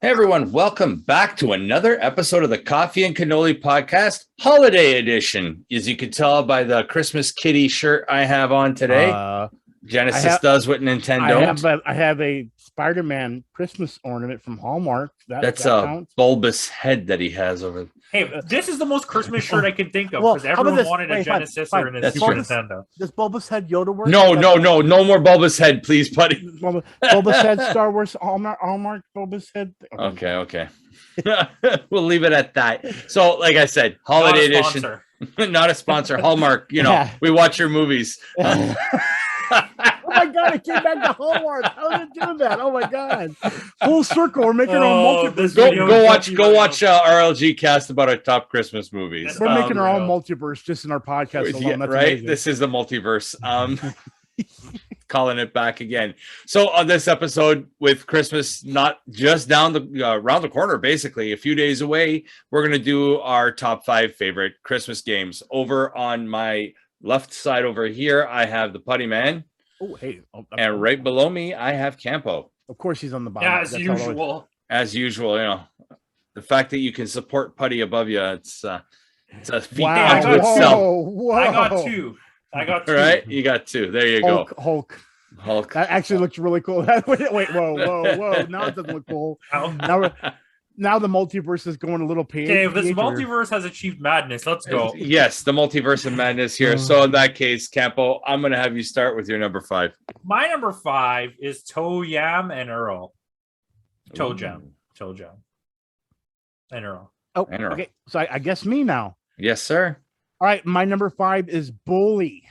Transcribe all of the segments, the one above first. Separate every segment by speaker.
Speaker 1: Hey everyone, welcome back to another episode of the Coffee and Cannoli Podcast, Holiday Edition. As you can tell by the Christmas kitty shirt I have on today, Genesis does what Nintendo.
Speaker 2: I have a Spider-Man Christmas ornament from Hallmark.
Speaker 1: That's a
Speaker 2: counts.
Speaker 1: bulbous head that he has over there.
Speaker 3: Hey, this is the most Christmas shirt I can think of because everyone wanted a Genesis or a Super Nintendo.
Speaker 2: Does bulbous head Yoda work?
Speaker 1: No more bulbous head, please, buddy.
Speaker 2: Bulbous head Star Wars Hallmark bulbous head.
Speaker 1: Okay. We'll leave it at that. So, like I said, Holiday Edition. Not a sponsor. Hallmark, we watch your movies.
Speaker 2: Oh my god, it came back to Hallmark. How did it do that? Oh my god. Full circle. We're making our own multiverse.
Speaker 1: Go watch RLG cast about our top Christmas movies.
Speaker 2: We're making our own multiverse just in our podcast alone. That's right. Amazing.
Speaker 1: This is the multiverse. Calling it back again. So on this episode, with Christmas not just around the corner, basically a few days away, we're going to do our top 5 favorite Christmas games. Over on my left side over here, I have the Putty Man.
Speaker 2: Oh, hey.
Speaker 1: And right below me, I have Campo.
Speaker 2: Of course, he's on the bottom.
Speaker 3: Yeah, as usual.
Speaker 1: As usual, the fact that you can support Putty above you, it's a feat unto itself.
Speaker 2: Whoa.
Speaker 3: I got two.
Speaker 1: Right? You got 2. There you go.
Speaker 2: Hulk. That actually looks really cool. Wait, whoa. Now it doesn't look cool. Now the multiverse is going a little page.
Speaker 3: Okay, if this multiverse has achieved madness, let's go.
Speaker 1: Yes, the multiverse of madness here. So in that case, Campo, I'm going to have you start with your number 5.
Speaker 3: My number 5 is Toe Yam and Earl. Toe Jam. And Earl.
Speaker 2: Oh, and Earl. Okay. So I guess me now.
Speaker 1: Yes, sir.
Speaker 2: All right. My number 5 is Bully.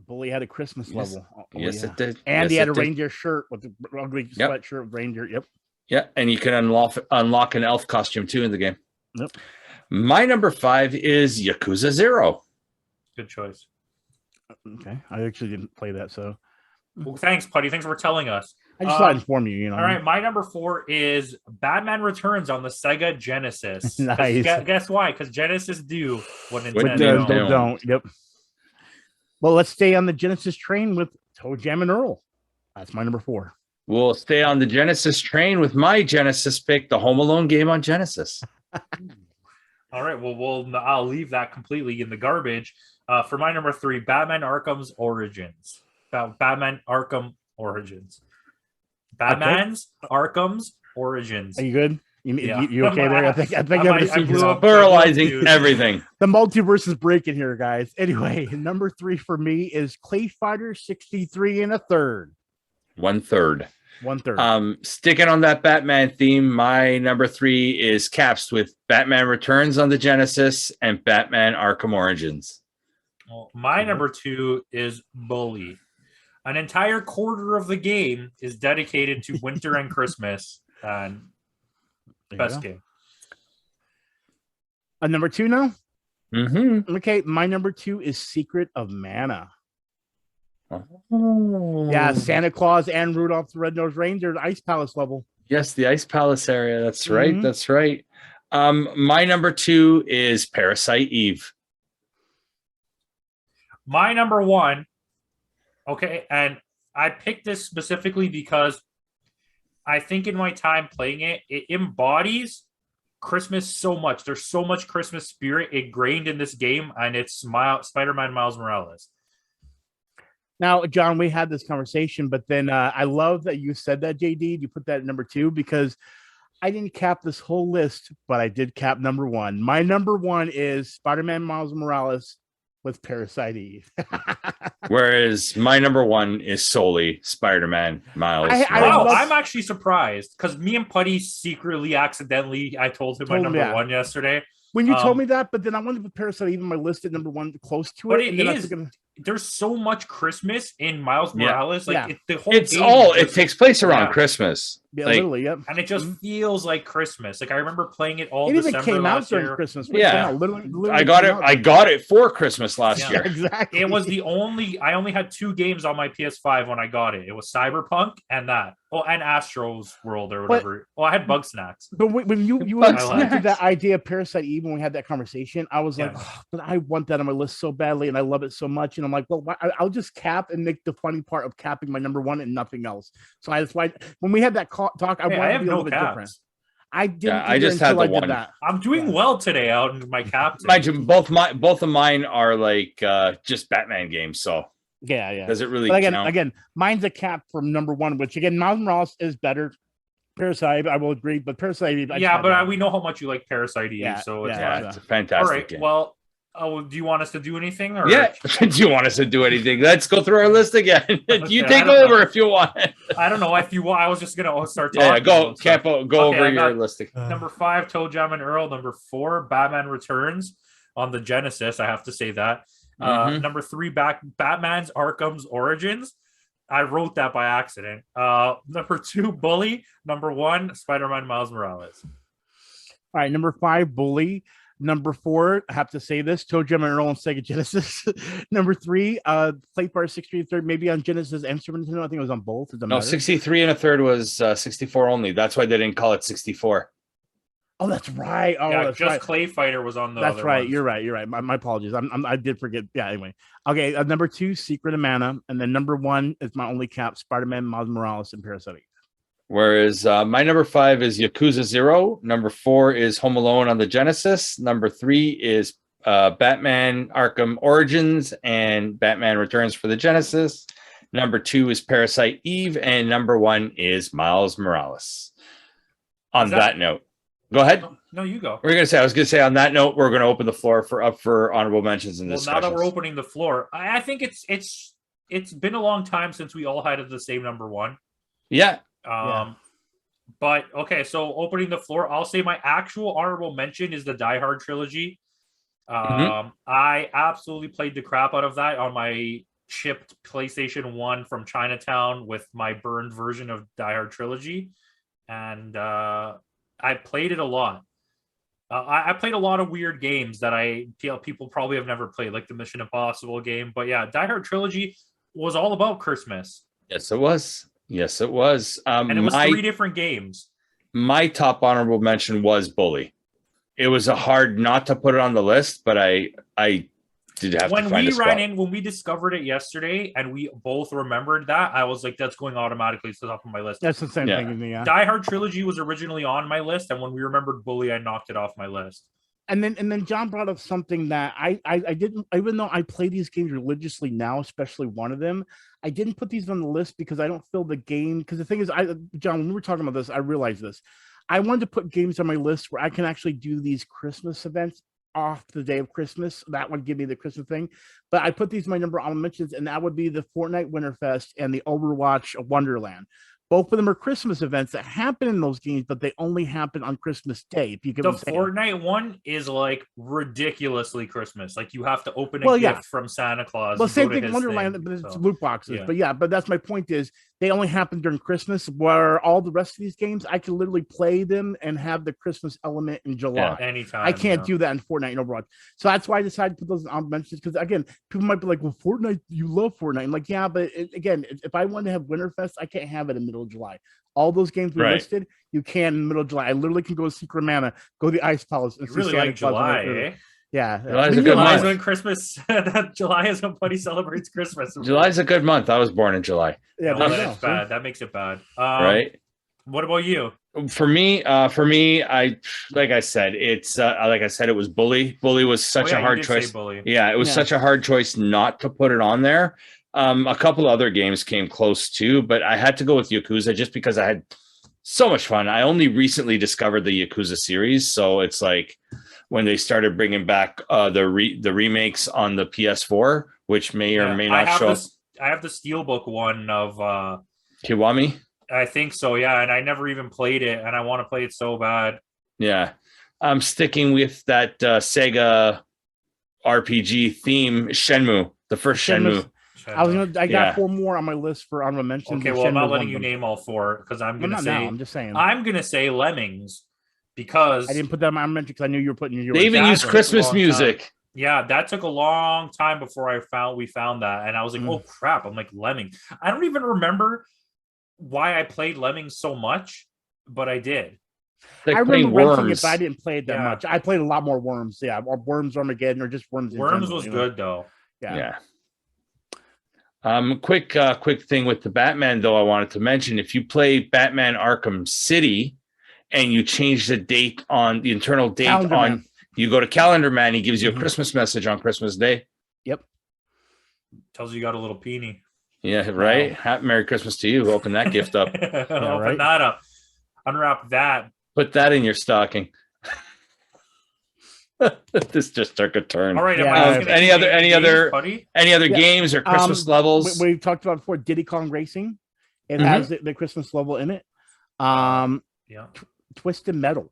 Speaker 2: Bully had a Christmas level.
Speaker 1: Yes, it did.
Speaker 2: And he had a reindeer shirt with the ugly sweatshirt with reindeer. Yep.
Speaker 1: Yeah, and you can unlock an elf costume too in the game.
Speaker 2: Yep.
Speaker 1: My number 5 is Yakuza Zero.
Speaker 3: Good choice.
Speaker 2: Okay, I actually didn't play that, so.
Speaker 3: Well, thanks, Putty. Thanks for telling us.
Speaker 2: I just thought I'd inform you.
Speaker 3: All right, my number 4 is Batman Returns on the Sega Genesis.
Speaker 2: Nice.
Speaker 3: Guess why? Because Genesis do what Nintendo
Speaker 2: don't. Yep. Well, let's stay on the Genesis train with Toe Jam and Earl. That's my number 4.
Speaker 1: We'll stay on the Genesis train with my Genesis pick, the Home Alone game on Genesis.
Speaker 3: All right. Well, I'll leave that completely in the garbage. For my number 3, Batman Arkham's Origins. Batman's Arkham's Origins.
Speaker 2: Are you good? You okay there? I think
Speaker 1: I'm pluralizing everything.
Speaker 2: The multiverse is breaking here, guys. Anyway, number 3 for me is Clay Fighter 63 1/3.
Speaker 1: 1/3.
Speaker 2: 1/3.
Speaker 1: Sticking on that Batman theme, my number 3 is Caps with Batman Returns on the Genesis and Batman Arkham Origins.
Speaker 3: Well, my number 2 is Bully. An entire quarter of the game is dedicated to winter and Christmas. And best game.
Speaker 2: Number 2 now?
Speaker 1: Mm-hmm.
Speaker 2: Okay, my number 2 is Secret of Mana.
Speaker 1: Oh.
Speaker 2: Yeah, Santa Claus and Rudolph the Red-Nosed Reindeer, the Ice Palace level.
Speaker 1: Yes, the Ice Palace area. That's right. Mm-hmm. That's right. My number 2 is Parasite Eve.
Speaker 3: My number 1. Okay, and I picked this specifically because I think in my time playing it embodies Christmas so much. There's so much Christmas spirit ingrained in this game, and it's Spider-Man Miles Morales.
Speaker 2: Now, John, we had this conversation, but then I love that you said that, JD. You put that at number 2 because I didn't cap this whole list, but I did cap number 1. My number 1 is Spider-Man Miles Morales with Parasite Eve.
Speaker 1: Whereas my number 1 is solely Spider-Man Miles.
Speaker 3: I'm actually surprised because me and Putty secretly, accidentally, I told him my number 1 yesterday.
Speaker 2: When you told me that, but then I wanted to put Parasite Eve on my list at number 1 close to it.
Speaker 3: But there's so much Christmas in Miles Morales.
Speaker 1: It takes place around Christmas.
Speaker 2: Yeah, literally, yep.
Speaker 3: And it just feels like Christmas. Like I remember playing it all
Speaker 2: December.
Speaker 3: It even came out during
Speaker 2: Christmas.
Speaker 1: Literally I got it for Christmas last year.
Speaker 2: Exactly.
Speaker 3: It was I only had 2 games on my PS5 when I got it. It was Cyberpunk and that. Oh, and Astro's World or whatever. I had Bug Snacks.
Speaker 2: But when you expected that idea of Parasite Eve when we had that conversation, I was like, but I want that on my list so badly and I love it so much. And I'm I'm like, well, I'll just cap and make the funny part of capping my number one and nothing else. So that's why when we had that talk, I wanted to be a little bit different. I didn't.
Speaker 1: I just had the one.
Speaker 2: That.
Speaker 3: I'm doing well today out in my captain.
Speaker 1: Mind you, both of mine are like just Batman games. So
Speaker 2: yeah.
Speaker 1: Does it really?
Speaker 2: But
Speaker 1: count?
Speaker 2: again, mine's a cap from number one, which again, Miles Morales is better. Parasite, I will agree, but Parasite Eve.
Speaker 3: We know how much you like Parasite Eve, so it's
Speaker 1: it's a fantastic
Speaker 3: all right,
Speaker 1: game.
Speaker 3: Well, do you want us to do anything? Or?
Speaker 1: Yeah, do you want us to do anything? Let's go through our list again. You take over if you want.
Speaker 3: I don't know if you want. I was just gonna start talking.
Speaker 1: Yeah, go, Campo, go over your list.
Speaker 3: Number 5, Toe Jam and Earl. Number 4, Batman Returns on the Genesis. I have to say that. Number 3, Batman's Arkham's Origins. I wrote that by accident. Number 2, Bully. Number 1, Spider-Man Miles Morales.
Speaker 2: All right, number 5, Bully. Number 4, I have to say this, Toe Jam and Earl on Sega Genesis. Number 3, Play Part 63, maybe on Genesis and Super Nintendo. I think it was on both.
Speaker 1: No, 63 and a third was 64 only. That's why they didn't call it 64.
Speaker 2: Oh, that's right. Oh,
Speaker 3: yeah,
Speaker 2: that's
Speaker 3: just
Speaker 2: right.
Speaker 3: Clay Fighter was on the.
Speaker 2: That's
Speaker 3: other
Speaker 2: right.
Speaker 3: ones.
Speaker 2: You're right. You're right. My apologies. I did forget. Yeah. Anyway. Okay. Number 2, Secret of Mana, and then number 1 is my only cap: Spider-Man, Miles Morales, and Parasite.
Speaker 1: Whereas my number 5 is Yakuza Zero. Number 4 is Home Alone on the Genesis. Number 3 is Batman Arkham Origins and Batman Returns for the Genesis. Number 2 is Parasite Eve, and number 1 is Miles Morales. On that note. Go ahead.
Speaker 3: No, you go.
Speaker 1: I was gonna say on that note, we're gonna open the floor for honorable mentions and discussions.
Speaker 3: Now that we're opening the floor, I think it's been a long time since we all had the same number 1.
Speaker 1: Yeah.
Speaker 3: But okay, so opening the floor, I'll say my actual honorable mention is the Die Hard Trilogy. I absolutely played the crap out of that on my shipped PlayStation 1 from Chinatown with my burned version of Die Hard Trilogy, and I played it a lot. I played a lot of weird games that people probably have never played, like the Mission Impossible game. But yeah, Die Hard Trilogy was all about Christmas.
Speaker 1: Yes, it was.
Speaker 3: And it was 3 different games.
Speaker 1: My top honorable mention was Bully. It was a hard not to put it on the list, but I did have to find a spot.
Speaker 3: When we discovered it yesterday and we both remembered that, I was like, that's going automatically to the top of my list.
Speaker 2: That's the same thing with me. Yeah.
Speaker 3: Die Hard Trilogy was originally on my list, and when we remembered Bully, I knocked it off my list.
Speaker 2: And then John brought up something that I didn't, even though I play these games religiously now, especially one of them, I didn't put these on the list because I don't feel the game. Because the thing is, John, when we were talking about this, I realized this. I wanted to put games on my list where I can actually do these Christmas events off the day of Christmas. That would give me the Christmas thing. But I put these in my number on mentions, and that would be the Fortnite Winterfest and the Overwatch Wonderland. Both of them are Christmas events that happen in those games, but they only happen on Christmas Day. If you get
Speaker 3: the Fortnite one is like ridiculously Christmas. Like you have to open a gift from Santa Claus.
Speaker 2: Well, same thing, Wonderland, but it's loot boxes. Yeah. But that's my point is they only happen during Christmas, where all the rest of these games, I can literally play them and have the Christmas element in July.
Speaker 3: Yeah, anytime.
Speaker 2: I can't do that in Fortnite and Overwatch. So that's why I decided to put those on mentions, because again, people might be like, well, Fortnite, you love Fortnite. I'm like, yeah, but again, if I want to have Winterfest, I can't have it in the middle of July. All those games we listed, you can in the middle of July. I literally can go to Secret Mana, go to the Ice Palace, and
Speaker 3: you really like July, eh?
Speaker 2: Yeah,
Speaker 1: July's a good month.
Speaker 3: When Christmas, July is when Buddy celebrates Christmas.
Speaker 1: July's a good month. I was born in July.
Speaker 3: Yeah, that's bad. That makes it bad.
Speaker 1: Right.
Speaker 3: What about you?
Speaker 1: For me, I like I said, it's it was Bully. Bully was such a hard choice. Yeah, it was such a hard choice not to put it on there. A couple other games came close too, but I had to go with Yakuza just because I had so much fun. I only recently discovered the Yakuza series, so it's like when they started bringing back the remakes on the PS4, which may or may not show up.
Speaker 3: I have the Steelbook one of
Speaker 1: Kiwami.
Speaker 3: I think so, yeah, and I never even played it, and I want to play it so bad.
Speaker 1: Yeah, I'm sticking with that Sega RPG theme, Shenmue, the first Shenmue.
Speaker 2: I got 4 more on my list for honorable mentions.
Speaker 3: Okay, well, I'm not letting you name all 4 because I'm going to say.
Speaker 2: I'm just saying.
Speaker 3: I'm going to say Lemmings because
Speaker 2: I didn't put that on my mention because I knew you were putting your.
Speaker 1: They even use Christmas music.
Speaker 3: Yeah, that took a long time before we found that, and I was like, oh crap! I'm like Lemmings. I don't even remember why I played Lemmings so much, but I did.
Speaker 2: I remember renting it, but I didn't play it that much. I played a lot more Worms. Yeah, or Worms Armageddon, or just Worms.
Speaker 3: Worms was good though.
Speaker 1: Yeah. Quick thing with the Batman though. I wanted to mention if you play Batman Arkham City and you change the date on the internal date
Speaker 2: Calendar
Speaker 1: on,
Speaker 2: Man.
Speaker 1: you go to Calendar Man. He gives you a
Speaker 2: Mhm.
Speaker 1: Christmas message on Christmas Day.
Speaker 2: Yep.
Speaker 3: Tells you got a little peenie.
Speaker 1: Yeah, right. Happy Merry Christmas to you. Open that gift up.
Speaker 3: Open
Speaker 2: right?
Speaker 3: that up. Unwrap that.
Speaker 1: Put that in your stocking. This just took a turn.
Speaker 3: All right.
Speaker 2: Yeah.
Speaker 3: Am I just gonna
Speaker 1: Any
Speaker 3: keep
Speaker 1: other-
Speaker 3: naming
Speaker 1: any
Speaker 3: games,
Speaker 1: other-
Speaker 3: buddy?
Speaker 1: Any other games or Christmas levels?
Speaker 2: We've talked about before Diddy Kong Racing. It
Speaker 1: Mhm.
Speaker 2: has the Christmas level in it.
Speaker 3: Yeah.
Speaker 2: Twisted Metal.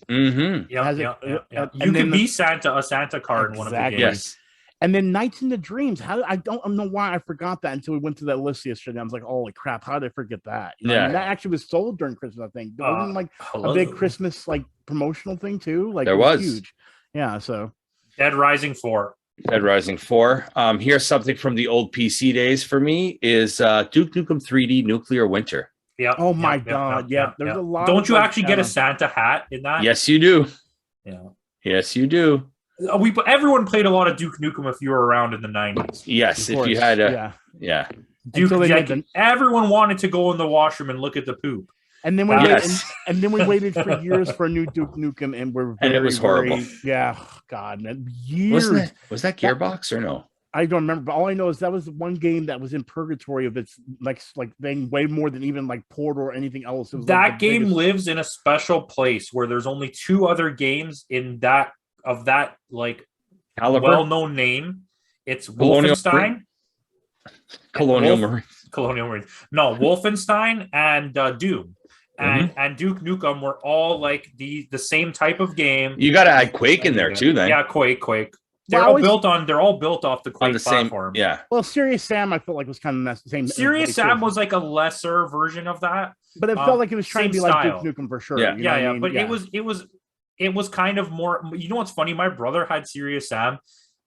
Speaker 1: Mm-hmm.
Speaker 3: Yeah,
Speaker 2: Has it-
Speaker 3: yeah, yeah, yeah.
Speaker 2: and
Speaker 3: You
Speaker 2: then
Speaker 3: can
Speaker 2: the-
Speaker 3: be Santa, a Santa card in one of the
Speaker 2: Exactly.
Speaker 3: games.
Speaker 1: Yes.
Speaker 2: And then Nights in the Dreams. I don't know why I forgot that until we went to that list yesterday. I was like, holy crap, how did I forget that? You know,
Speaker 1: Yeah.
Speaker 2: and that actually was sold during Christmas, I think. Wasn't like a
Speaker 3: Hello.
Speaker 2: big Christmas like promotional thing too? Like
Speaker 1: There
Speaker 2: it
Speaker 1: was.
Speaker 2: huge. Yeah, so
Speaker 3: Dead Rising 4.
Speaker 1: Dead Rising 4. Here's something from the old PC days for me is Duke Nukem 3D Nuclear Winter.
Speaker 3: Yeah.
Speaker 2: Oh my God, yeah, there's a lot
Speaker 3: Don't
Speaker 2: of,
Speaker 3: you
Speaker 2: like,
Speaker 3: actually get a Santa hat in that?
Speaker 1: Yes, you do.
Speaker 3: Yeah.
Speaker 1: Yes, you do.
Speaker 3: Everyone played a lot of Duke Nukem if you were around in the 90s.
Speaker 1: Yes,
Speaker 2: of
Speaker 1: if you
Speaker 2: course,
Speaker 1: had a
Speaker 2: yeah.
Speaker 1: yeah.
Speaker 3: Duke,
Speaker 2: Until they
Speaker 3: like,
Speaker 2: made
Speaker 3: everyone wanted to go in the washroom and look at the poop.
Speaker 2: And then we
Speaker 1: Yes.
Speaker 2: and then we waited for years for a new Duke Nukem, and we're
Speaker 1: And it was horrible.
Speaker 2: yeah, God, man, years.
Speaker 1: Was that Gearbox or no?
Speaker 2: I don't remember, but all I know is that was the one game that was in purgatory of its like being way more than even like Portal or anything else. It was
Speaker 3: That
Speaker 2: like the
Speaker 3: game
Speaker 2: biggest-
Speaker 3: lives in a special place where there's only 2 other games in that like
Speaker 1: Caliber?
Speaker 3: well-known name. It's
Speaker 1: Colonial
Speaker 3: Wolfenstein.
Speaker 1: Colonial
Speaker 3: Wolf-
Speaker 1: Marine.
Speaker 3: Colonial Marines. No, Wolfenstein and Doom. And Duke Nukem were all like the same type of game.
Speaker 1: You got to add Quake in there too, then.
Speaker 3: Yeah, Quake.
Speaker 2: Well, I
Speaker 3: They're all built off the Quake
Speaker 1: On the same,
Speaker 3: platform.
Speaker 1: yeah.
Speaker 2: Well, Serious Sam, I felt like was kind of the same.
Speaker 3: Serious Sam was like a lesser version of that.
Speaker 2: but it felt like it was trying to be
Speaker 3: same
Speaker 2: like
Speaker 3: style.
Speaker 2: Duke Nukem for sure.
Speaker 1: Yeah.
Speaker 2: you know what I mean?
Speaker 3: But it was kind of more. You know what's funny? My brother had Serious Sam,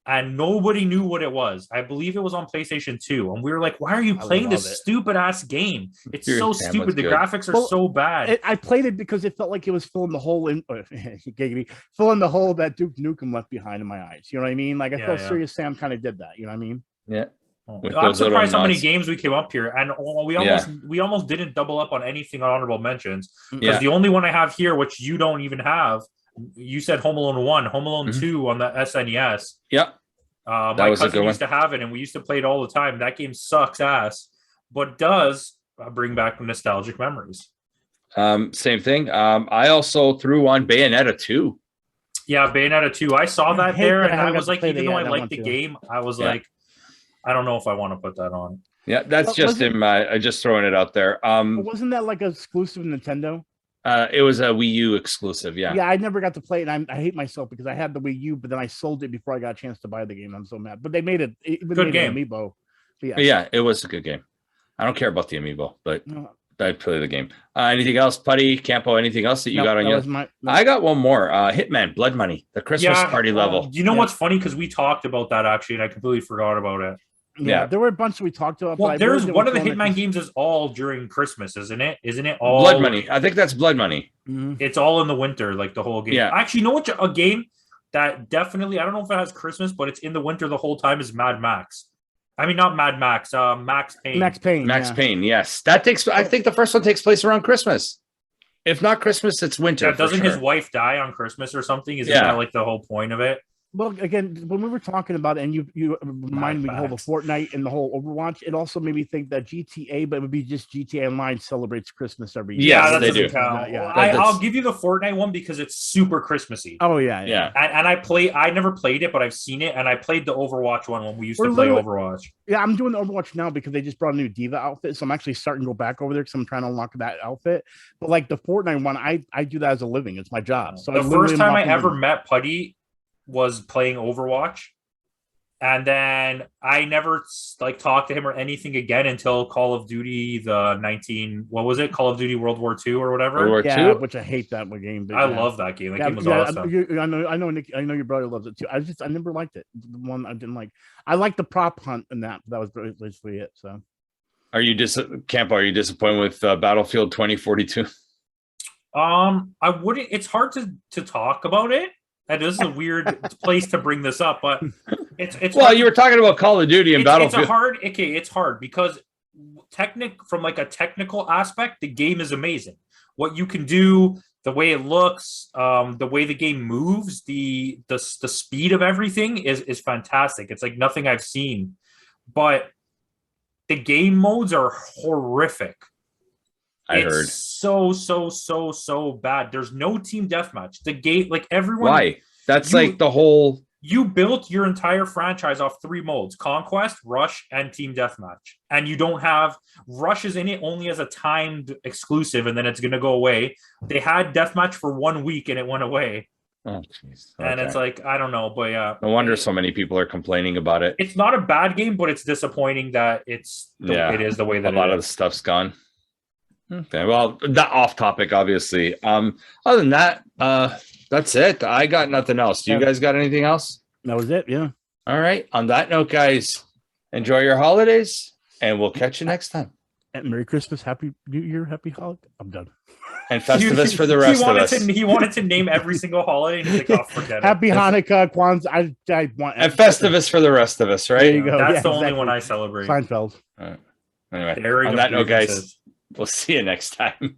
Speaker 3: and nobody knew what it was. I believe it was on PlayStation 2, and we were like, "Why are you playing this
Speaker 2: love it.
Speaker 3: stupid ass game? It's
Speaker 1: Serious
Speaker 3: so
Speaker 1: Sam
Speaker 3: stupid.
Speaker 1: was
Speaker 3: The
Speaker 1: good.
Speaker 3: graphics are
Speaker 2: Well,
Speaker 3: so bad."
Speaker 2: I played it because it felt like it was filling the hole in filling the hole that Duke Nukem left behind in my eyes. You know what I mean? Like I
Speaker 3: Yeah,
Speaker 2: felt
Speaker 3: yeah.
Speaker 2: Serious Sam kind of did that. You know what I mean?
Speaker 1: Yeah. With
Speaker 3: I'm
Speaker 1: those little
Speaker 3: surprised how many
Speaker 1: nods.
Speaker 3: games we came up here, and we almost didn't double up on anything on honorable mentions because
Speaker 1: Yeah.
Speaker 3: the only one I have here, which you don't even have, you said Home Alone 1, Home Alone
Speaker 1: Mhm.
Speaker 3: 2 on the SNES.
Speaker 1: Yep.
Speaker 3: My
Speaker 1: was a good
Speaker 3: cousin
Speaker 1: one.
Speaker 3: used to have it, and we used to play it all the time. That game sucks ass, but does bring back nostalgic memories.
Speaker 1: Same thing. I also threw on Bayonetta 2.
Speaker 3: Yeah, Bayonetta 2. I saw
Speaker 2: I
Speaker 3: that
Speaker 2: hate
Speaker 3: there,
Speaker 2: that I
Speaker 3: and I
Speaker 2: haven't
Speaker 3: was
Speaker 2: got to
Speaker 3: like,
Speaker 2: play
Speaker 3: even
Speaker 2: it
Speaker 3: though
Speaker 2: yet,
Speaker 3: I
Speaker 2: I
Speaker 3: liked
Speaker 2: want
Speaker 3: the
Speaker 2: to.
Speaker 3: game, I was
Speaker 1: Yeah.
Speaker 3: like, I don't know if I want to put that on.
Speaker 1: Yeah, that's
Speaker 2: Well,
Speaker 1: just
Speaker 2: was it-
Speaker 1: him. I just throwing it out there.
Speaker 2: But wasn't that like a exclusive Nintendo?
Speaker 1: It was a Wii U exclusive. Yeah.
Speaker 2: Yeah, I never got to play it. And I hate myself because I had the Wii U, but then I sold it before I got a chance to buy the game. I'm so mad. But they made it.
Speaker 3: Good game.
Speaker 2: An amiibo. But
Speaker 1: But yeah, it was a good game. I don't care about the amiibo, but
Speaker 2: No,
Speaker 1: I play the game. Anything else, Putty, Campo? Anything else that you
Speaker 2: no,
Speaker 1: got on
Speaker 2: that
Speaker 1: your?
Speaker 2: was my-
Speaker 1: I got one more. Hitman, Blood Money, the Christmas party level.
Speaker 3: You know
Speaker 2: Yeah.
Speaker 3: what's funny? Because we talked about that actually, and I completely forgot about it.
Speaker 1: Yeah.
Speaker 2: There were a bunch that we talked about. but
Speaker 3: Well,
Speaker 2: I
Speaker 3: there's
Speaker 2: really
Speaker 3: one of the
Speaker 2: didn't wanna
Speaker 3: Hitman games is all during Christmas, isn't it? Isn't it all
Speaker 1: Blood Money. I think that's Blood Money.
Speaker 2: Mhm.
Speaker 3: It's all in the winter, like the whole game.
Speaker 1: Yeah.
Speaker 3: Actually, you know what? A game that definitely, I don't know if it has Christmas, but it's in the winter the whole time is Mad Max. I mean, not Mad Max, Max Payne.
Speaker 2: Max Payne.
Speaker 1: Max
Speaker 2: yeah.
Speaker 1: Payne. Yes, that takes. I think the first one takes place around Christmas. If not Christmas, it's winter.
Speaker 3: Yeah,
Speaker 1: for
Speaker 3: doesn't his
Speaker 1: sure.
Speaker 3: wife die on Christmas or something? Isn't
Speaker 1: Yeah.
Speaker 3: that like the whole point of it?
Speaker 2: Well, again, when we were talking about it, and you reminded me of the whole
Speaker 3: Max.
Speaker 2: Fortnite and the whole Overwatch, it also made me think that GTA, but it would be just GTA Online celebrates Christmas every year.
Speaker 1: Yes,
Speaker 3: that
Speaker 1: they
Speaker 3: doesn't
Speaker 1: do.
Speaker 3: count.
Speaker 2: Yeah.
Speaker 3: I'll give you the Fortnite one because it's super Christmassy.
Speaker 2: Oh yeah,
Speaker 1: Yeah.
Speaker 3: And I never played it, but I've seen it, and I played the Overwatch one when we used
Speaker 2: We're
Speaker 3: to play
Speaker 2: literally-
Speaker 3: Overwatch.
Speaker 2: Yeah, I'm doing the Overwatch now because they just brought a new Diva outfit, so I'm actually starting to go back over there because I'm trying to unlock that outfit. But like the Fortnite one, I do that as a living; it's my job. So
Speaker 3: The
Speaker 2: I literally
Speaker 3: first time I
Speaker 2: unlock
Speaker 3: ever
Speaker 2: them.
Speaker 3: met Putty was playing Overwatch, and then I never like talked to him or anything again until Call of Duty what was it? Call of Duty World War II or whatever.
Speaker 1: World War
Speaker 2: Yeah,
Speaker 1: II?
Speaker 2: which I hate that game. But
Speaker 3: I
Speaker 2: yeah.
Speaker 3: love that game. That
Speaker 2: Yeah,
Speaker 3: game was
Speaker 2: yeah,
Speaker 3: awesome.
Speaker 2: I know, Nick. I know your brother loves it too. I never liked it. The one I didn't like. I like the prop hunt in that. That was basically it. So
Speaker 1: Are you Campo? Are you disappointed with Battlefield 2042?
Speaker 3: I wouldn't. It's hard to talk about it. And this is a weird place to bring this up, but It's
Speaker 1: Well,
Speaker 3: hard.
Speaker 1: you were talking about Call of Duty and
Speaker 3: It's
Speaker 1: Battlefield.
Speaker 3: it's hard because from like a technical aspect, the game is amazing. What you can do, the way it looks, the way the game moves, the speed of everything is fantastic. It's like nothing I've seen, but the game modes are horrific.
Speaker 1: Heard.
Speaker 3: So bad. There's no team deathmatch. The game, like everyone.
Speaker 1: Why? That's like the whole.
Speaker 3: You built your entire franchise off 3 modes: Conquest, Rush, and Team Deathmatch. And you don't have Rush is in it only as a timed exclusive, and then it's going to go away. They had Deathmatch for 1 week, and it went away.
Speaker 1: Oh, jeez.
Speaker 3: And it's like, I don't know, but yeah.
Speaker 1: No wonder so many people are complaining about it.
Speaker 3: It's not a bad game, but it's disappointing that it is the way that
Speaker 1: a lot of the stuff's gone. Okay, well, that off topic, obviously. Other than that, that's it. I got nothing else. Do you guys got anything else?
Speaker 2: That was it. Yeah.
Speaker 1: All right. On that note, guys, enjoy your holidays, and we'll catch you next time.
Speaker 2: And Merry Christmas, Happy New Year, Happy Holiday. I'm done.
Speaker 1: And Festivus for the rest of us.
Speaker 3: He wanted to name every single holiday, and he's like, "Oh, forget it."
Speaker 2: Happy Hanukkah, Kwanzaa. I want
Speaker 1: and Festivus for the rest of us, right?
Speaker 2: There you go.
Speaker 3: That's the only one I celebrate.
Speaker 2: Seinfeld.
Speaker 1: Anyway,
Speaker 3: Daring
Speaker 1: on
Speaker 3: of
Speaker 1: that note, guys,
Speaker 3: grievances.
Speaker 1: we'll see you next time.